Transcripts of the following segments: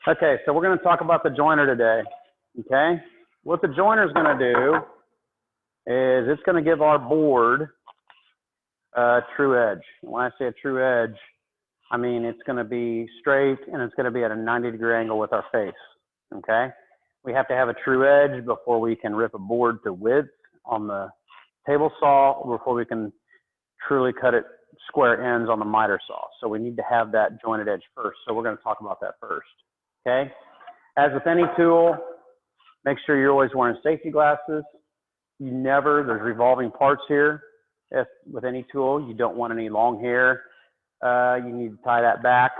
Okay, so we're going to talk about the joiner today. Okay, what the joiner is going to do is it's going to give our board a true edge. When I say a true edge, I mean it's going to be straight and it's going to be at a 90-degree angle with our face. Okay, we have to have a true edge before we can rip a board to width on the table saw, before we can truly cut it square ends on the miter saw. So we need to have that jointed edge first. So we're going to talk about that first. Okay, as with any tool, make sure you're always wearing safety glasses. You never, there's revolving parts here. If with any tool, you don't want any long hair. You need to tie that back.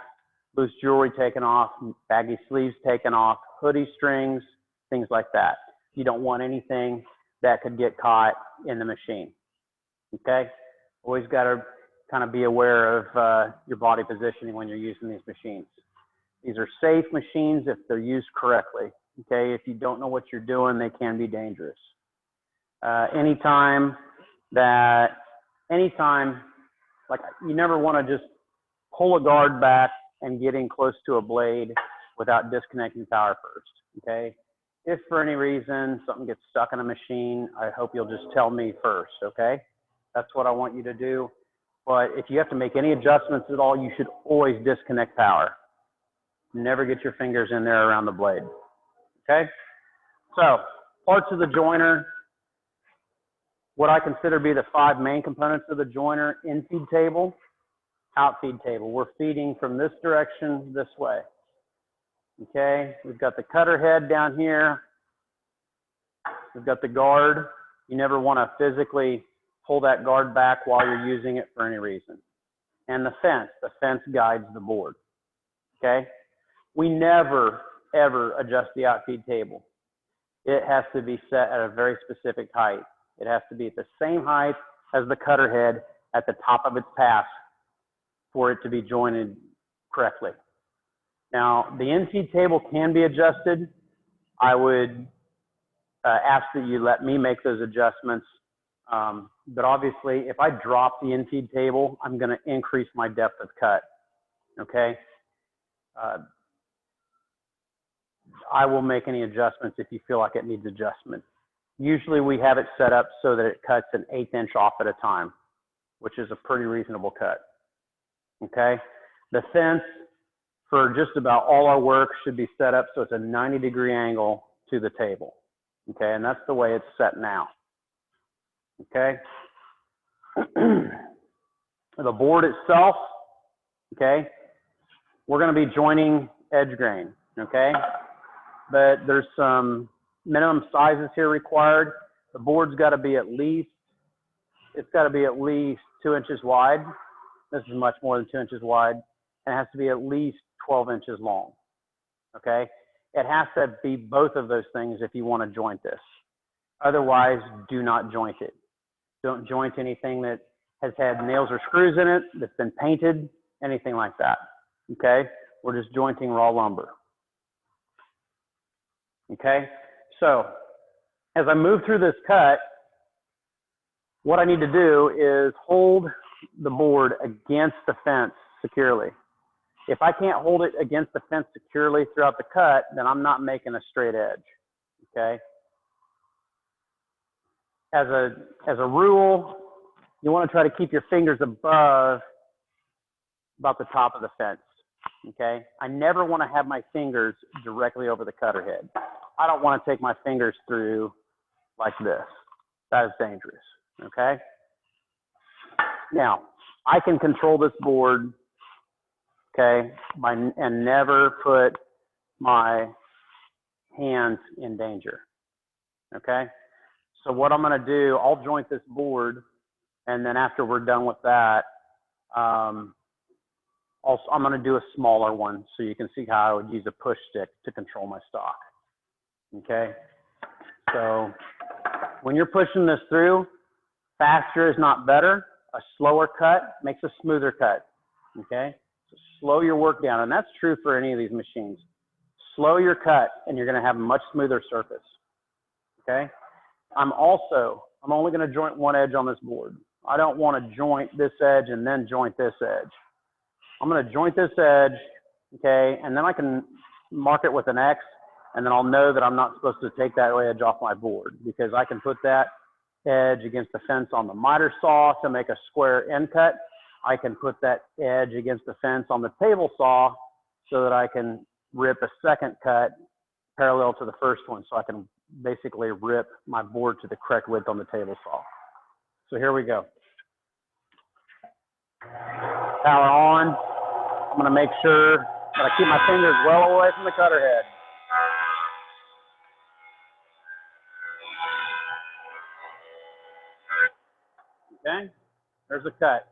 Loose jewelry taken off, baggy sleeves taken off, hoodie strings, things like that. You don't want anything that could get caught in the machine. Okay, always got to kind of be aware of your body positioning when you're using these machines. These are safe machines if they're used correctly. Okay, if you don't know what you're doing, they can be dangerous. Anytime, like you never want to just pull a guard back and get in close to a blade without disconnecting power first. Okay, if for any reason something gets stuck in a machine, I hope you'll just tell me first. Okay, that's what I want you to do. But if you have to make any adjustments at all, you should always disconnect power. Never get your fingers in there around the blade. Okay, so parts of the joiner, what I consider to be the 5 main components of the joiner: in-feed table, out-feed table. We're feeding from this direction this way. Okay, we've got the cutter head down here. We've got the guard. You never want to physically pull that guard back while you're using it for any reason. And the fence guides the board. Okay, we never ever adjust the out-feed table. It has to be set at a very specific height. It has to be at the same height as the cutter head at the top of its pass for it to be jointed correctly. Now, the in-feed table can be adjusted. I would ask that you let me make those adjustments. But obviously, if I drop the in-feed table, I'm going to increase my depth of cut. Okay? I will make any adjustments if you feel like it needs adjustment. Usually we have it set up so that it cuts an 1/8 inch off at a time, which is a pretty reasonable cut. Okay? The fence for just about all our work should be set up so it's a 90-degree angle to the table. Okay? And that's the way it's set now. Okay? The board itself, okay, we're going to be joining edge grain. Okay? But there's some minimum sizes here required. The board's got to be at least, it's got to be at least 2 inches wide. This is much more than 2 inches wide. And it has to be at least 12 inches long. Okay? It has to be both of those things if you want to joint this. Otherwise, do not joint it. Don't joint anything that has had nails or screws in it, that's been painted, anything like that. Okay? We're just jointing raw lumber. Okay, so as I move through this cut, what I need to do is hold the board against the fence securely. If I can't hold it against the fence securely throughout the cut, then I'm not making a straight edge. Okay, as a rule, you want to try to keep your fingers above about the top of the fence. Okay, I never want to have my fingers directly over the cutter head. I don't want to take my fingers through like this. That is dangerous. Okay, now I can control this board, okay, and never put my hands in danger. Okay, so what I'm going to do, I'll joint this board, and then after we're done with that, I'm going to do a smaller one so you can see how I would use a push stick to control my stock. Okay, so when you're pushing this through, faster is not better. A slower cut makes a smoother cut. Okay, so slow your work down, and that's true for any of these machines. Slow your cut, and you're going to have a much smoother surface. Okay, I'm only going to joint one edge on this board. I don't want to joint this edge and then joint this edge. I'm going to joint this edge, okay, and then I can mark it with an X, and then I'll know that I'm not supposed to take that edge off my board, because I can put that edge against the fence on the miter saw to make a square end cut. I can put that edge against the fence on the table saw so that I can rip a second cut parallel to the first one, so I can basically rip my board to the correct width on the table saw. So here we go. Power on. I'm going to make sure that I keep my fingers well away from the cutter head. Okay, there's a cut.